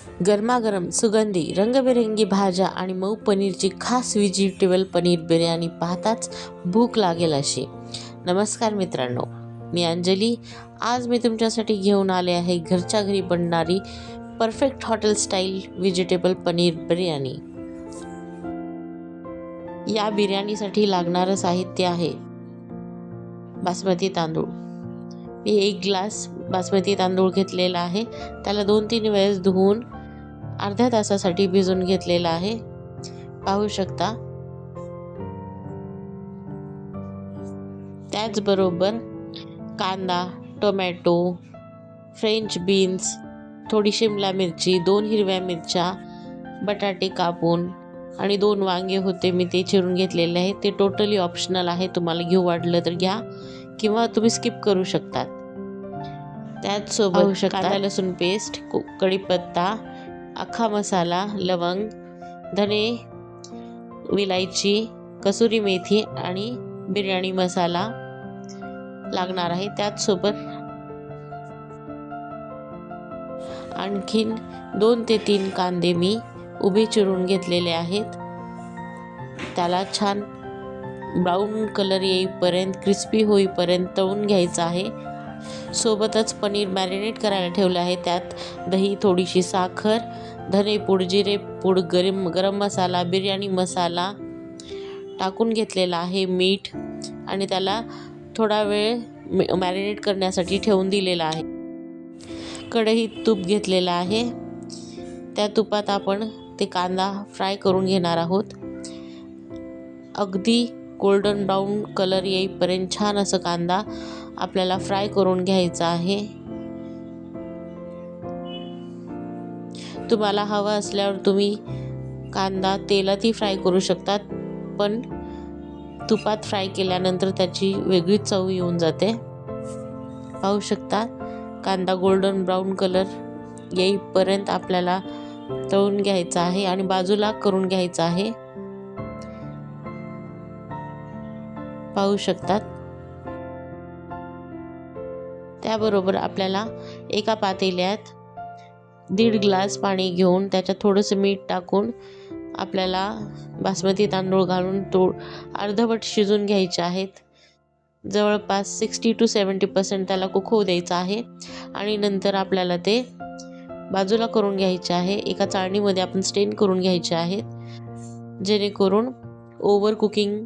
गरमागरम सुगंधी रंगबिरंगी भाज्या आणि मऊ पनीरची खास व्हेजिटेबल पनीर बिर्याणी पाहताच भूक लागेल अशी. नमस्कार मित्रांनो, मी अंजली. आज मी तुमच्यासाठी घेऊन आले आहे घरच्या घरी बनणारी perfect hotel style vegetable paneer biryani. या बिर्याणीसाठी लागणारं साहित्य आहे बासमती तांदूळ. मी 1 ग्लास बासमती तांदूळ घेतलेला आहे. त्याला 2-3 वेळेस धुवून अर्ध्या तासासाठी भिजवून घेतलेला आहे. पाहू शकता. त्याचबरोबर कांदा, टोमॅटो, फ्रेंच बीन्स, थोडी शिमला मिरची, 2 हिरव्या मिरच्या, बटाटे कापून आणि 2 वांगे होते मी ते चिरून घेतलेले आहे. ते टोटली ऑप्शनल आहे, तुम्हाला घेऊ वाटलं तर घ्या किंवा तुम्ही स्किप करू शकतात. त्याचसोबत कांदा लसूण पेस्ट, कढीपत्ता, अख्खा मसाला, लवंग, धने, विलायची, कसुरी मेथी आणि बिर्याणी मसाला लागणार आहे. त्याचसोबत आणखीन 2 ते 3 कांदे मी उभे चिरून घेतलेले आहेत. त्याला छान ब्राऊन कलर येईपर्यंत, क्रिस्पी होईपर्यंत तळून घ्यायचं आहे. सोबतच पनीर मॅरिनेट करायला ठेवलं आहे. त्यात दही, थोडीशी साखर, धनेपूड, जिरेपूड, गरम मसाला, बिर्याणी मसाला टाकून घेतलेला आहे, मीठ, आणि त्याला थोडा वेळ मॅरिनेट करण्यासाठी ठेवून दिलेला आहे. कढईत तूप घेतलेला आहे. त्या तुपात आपण ते कांदा फ्राय करून घेणार आहोत. अगदी गोल्डन ब्राऊन कलर येईपर्यंत छान असं कांदा आपल्याला फ्राय करून घ्यायचा आहे. तुम्हाला हवा असल्यावर तुम्ही कांदा तेलातही फ्राय करू शकतात, पण तुपात फ्राय केल्यानंतर त्याची वेगळीच चव येऊन जाते. पाहू शकता, कांदा गोल्डन ब्राऊन कलर येईपर्यंत आपल्याला तळून घ्यायचा आहे आणि बाजूला करून घ्यायचा आहे. पाहू शकतात. त्याबरोबर आपल्याला एका पातेल्यात 1.5 ग्लास पाणी घेऊन त्याच्यात थोडंसं मीठ टाकून आपल्याला बासमती तांदूळ घालून अर्धवट शिजून घ्यायचे आहेत. जवळपास 60 to 70% त्याला कुक होऊ द्यायचं आहे आणि नंतर आपल्याला ते बाजूला करून घ्यायचे आहे. एका चाळणीमध्ये आपण स्टेन करून घ्यायचे आहेत, जेणेकरून ओव्हर कुकिंग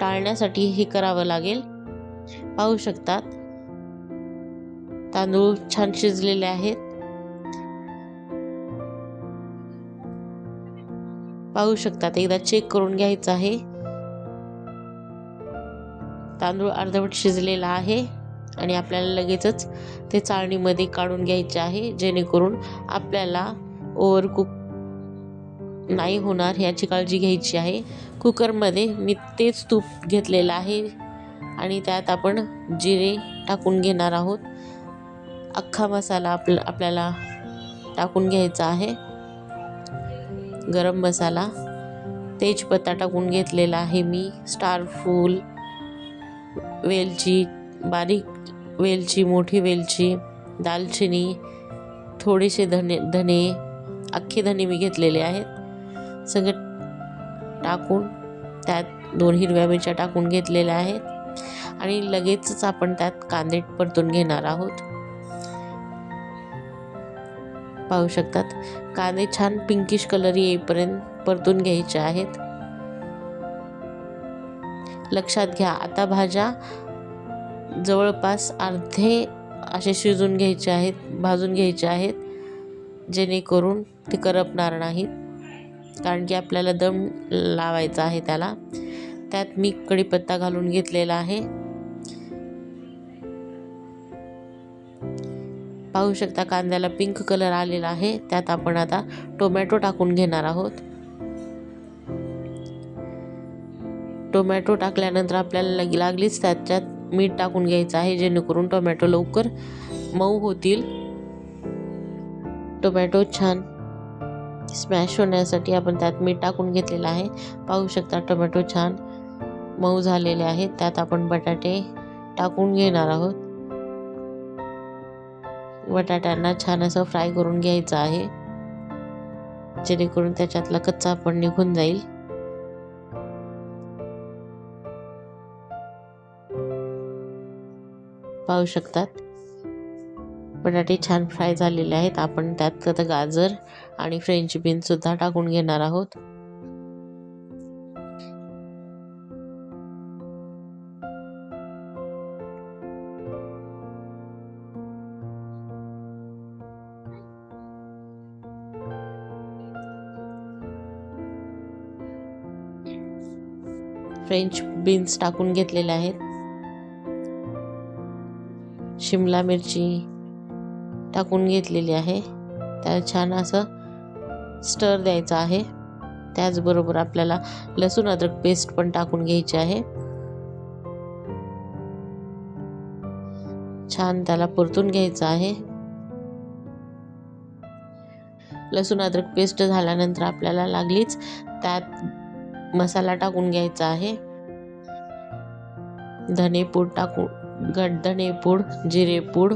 टाळण्यासाठी हे करावं लागेल. पाहू शकतात, तांदूळ छान शिजलेले आहेत. पाहू शकतात, एकदा चेक करून घ्यायचं आहे. तांदूळ अर्धवट शिजलेला आहे आणि आपल्याला लगेचच ते चाळणीमध्ये काढून घ्यायचे आहे, जेणेकरून आपल्याला ओव्हर कुक नाही होणार याची काळजी घ्यायची आहे. कुकरमध्ये मी तेच तूप घेतलेलं आहे आणि त्यात आपण जिरे टाकून घेणार आहोत. अख्खा मसाला आपल्याला टाकून घ्यायचा आहे. गरम मसाला, तेजपत्ता टाकून घेतलेला आहे मी, स्टार फूल, वेलची, बारीक वेलची, मोठी वेलची, दालचिनी, थोडेसे धने, अख्खे धने मी घेतलेले आहेत. सगळं टाकून त्यात 2 हिरव्या मिरच्या टाकून घेतलेल्या आहेत आणि लगेचच आपण त्यात कांदे परतून घेणार आहोत. पाहू शकतात, कांदे छान पिंकिश कलर येईपर्यंत परतून घ्यायचे आहेत. लक्षात घ्या, आता भाज्या जवळपास अर्धे असे शिजून घ्यायचे आहेत, भाजून घ्यायचे आहेत, जेणेकरून ते करपणार नाहीत, कारण की आपल्याला दम लावायचा आहे त्याला. त्यात मी कढीपत्ता घालून घेतलेला आहे. पाहू शकता, कांद्याला पिंक कलर आलेला आहे. त्यात आपण आता टोमॅटो टाकून घेणार आहोत. टोमॅटो टाकल्यानंतर आपल्याला लागलीच त्याच्यात मीठ टाकून घ्यायचं आहे, जेणेकरून टोमॅटो लवकर मऊ होतील. टोमॅटो छान स्मॅश होण्यासाठी आपण त्यात मीठ टाकून घेतलेलं आहे. पाहू शकता, टोमॅटो छान मऊ झालेले आहेत. त्यात आपण बटाटे टाकून घेणार आहोत. बटाट्यांना छान असं फ्राय करून घ्यायचं आहे. जेणेकरून त्याच्यातला कच्चा पण निघून जाईल. पाहू शकतात बटाटे छान फ्राय झालेले आहेत. आपण त्यात आता गाजर आणि फ्रेंच बीन्स सुद्धा टाकून घेणार आहोत. फ्रेंच बीन्स टाकून घेतलेले आहेत. शिमला मिरची टाकून घेतलेली आहे. त्याला छान असं स्टर द्यायचं आहे. त्याचबरोबर आपल्याला लसूण अद्रक पेस्ट पण टाकून घ्यायची आहे. छान त्याला परतून घ्यायचं आहे. लसूण अद्रक पेस्ट झाल्यानंतर आपल्याला लागलीच त्यात मसाला टाकून घ्यायचा आहे. धनेपूड धनेपूड, जिरेपूड,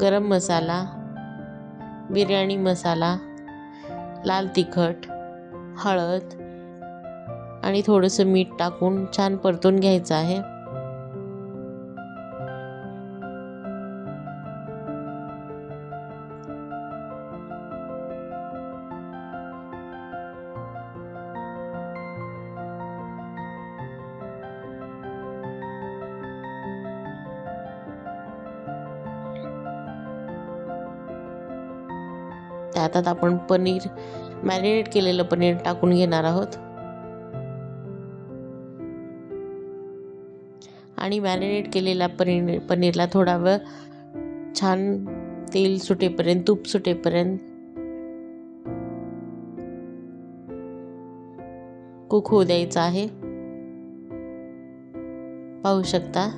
गरम मसाला, बिर्याणी मसाला, लाल तिखट, हळद आणि थोडंसं मीठ टाकून छान परतून घ्यायचं आहे. त्यात आपण पनीर मॅरिनेट केलेलं पनीर टाकून घेणार आहोत आणि मॅरिनेट केलेल्या पनीरला थोडा वेळ छान तेल सुटेपर्यंत, तूप सुटेपर्यंत कुक होऊ द्यायचं आहे. पाहू शकता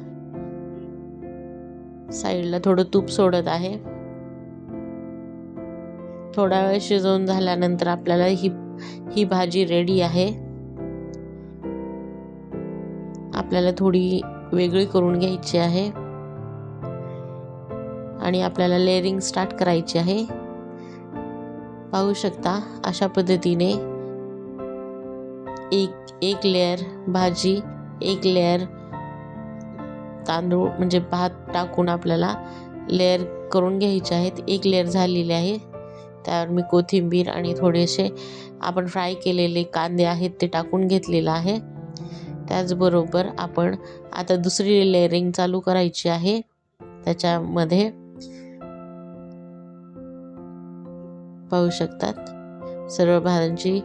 साईडला थोडं तूप सोडत आहे. थोडा वेळ शिजवून झाल्यानंतर आपल्याला ही भाजी रेडी आहे. आपल्याला थोडी वेगळी करून घ्यायची आहे आणि आपल्याला लेअरिंग स्टार्ट करायची आहे. पाहू शकता अशा पद्धतीने एक लेअर भाजी, एक लेअर तांदूळ म्हणजे भात टाकून आपल्याला लेअर करून घ्यायचे आहेत. एक लेअर झालेली आहे. त्यावर मी कोथिंबीर आणि थोडेसे आपण फ्राय केलेले कांदे आहेत ते टाकून घेतलेलं आहे. त्याचबरोबर आपण आता दुसरी लेअरिंग चालू करायची आहे. त्याच्यामध्ये पाहू शकतात सर्व भाज्यांची,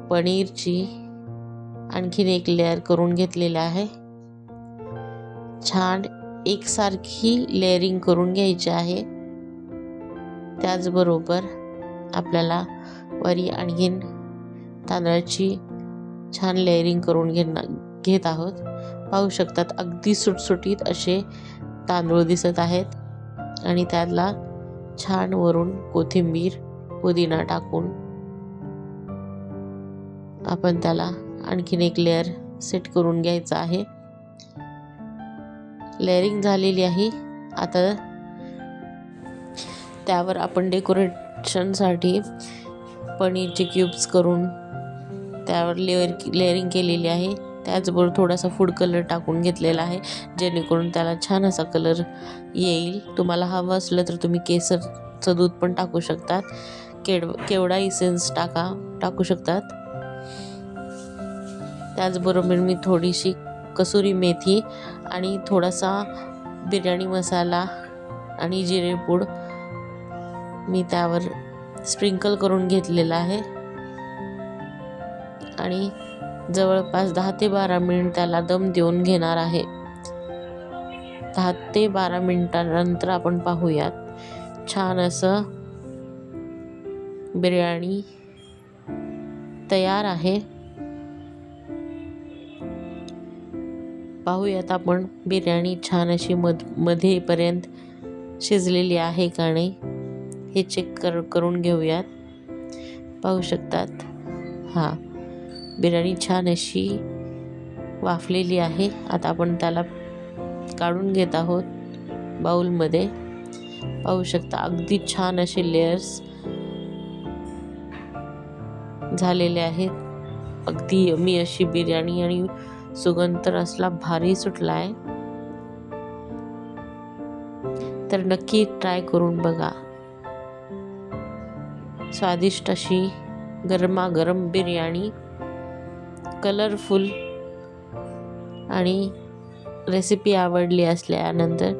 पनीरची आणखीन एक लेअर करून घेतलेली आहे. छान एकसारखी लेअरिंग करून घ्यायची आहे. त्याचबरोबर आपल्याला वरी आणखीन तांदळाची छान लेअरिंग करून घेत आहोत. पाहू शकतात अगदी सुटसुटीत असे तांदूळ दिसत आहेत आणि त्याला छान वरून कोथिंबीर, पुदिना टाकून आपण त्याला आणखीन एक लेअर सेट करून घ्यायचा आहे. लेअरिंग झालेली आहे. आता त्यावर आपण डेकोरेशनसाठी पनीरचे क्यूब्स करून त्यावर लेअरिंग केलेली आहे. त्याचबरोबर थोडासा फूड कलर टाकून घेतलेला आहे जेणेकरून त्याला छान असा कलर येईल. तुम्हाला हवं असलं तर तुम्ही केसरचं दूध पण टाकू शकतात. केवडा इसेन्स टाकू शकतात. त्याचबरोबर मी थोडीशी कसुरी मेथी आणि थोडासा बिर्याणी मसाला आणि जिरेपूड मी त्यावर स्प्रिंकल करून घेतलेला आहे आणि जवळपास 10 ते 12 मिनिट त्याला दम देऊन घेणार आहे. 10 ते 12 मिनिटांनंतर आपण पाहूयात. छान असं बिर्याणी तयार आहे. पाहूयात आपण बिर्याणी छान अशी मध्येपर्यंत शिजलेली आहे का नाही हे चेक करून घेऊयात. पाहू शकतात बिर्याणी छान अशी वाफलेली आहे. आता आपण त्याला काढून घेत आहोत बाउलमध्ये. पाहू शकता अगदी छान असे लेयर्स झालेले आहेत. अगदी यम्मी अशी बिर्याणी आणि सुगंध तर असला भारी सुटला आहे. तर नक्की ट्राय करून बघा. स्वादिष्ट अशी गरमागरम बिर्याणी, कलरफुल. आणि रेसिपी आवडली असल्यानंतर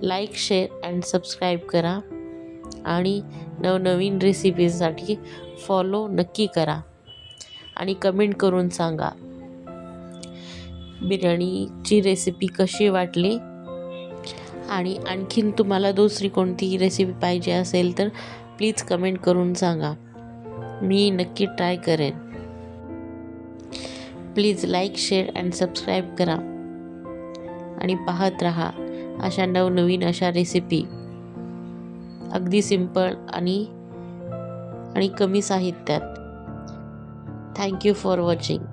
लाईक, शेअर अँड सबस्क्राईब करा आणि नवनवीन रेसिपीसाठी फॉलो नक्की करा आणि कमेंट करून सांगा बिर्याणीची रेसिपी कशी वाटली. आणि आणखीन तुम्हाला दुसरी कोणती रेसिपी पाहिजे असेल तर प्लीज कमेंट करून सांगा, मी नक्की ट्राय करेन. Please like, share and subscribe करा आणि पाहत राहा अशा नवनवीन अशा रेसिपी, अगदी सिंपल आणि कमी साहित्यात. Thank you for watching.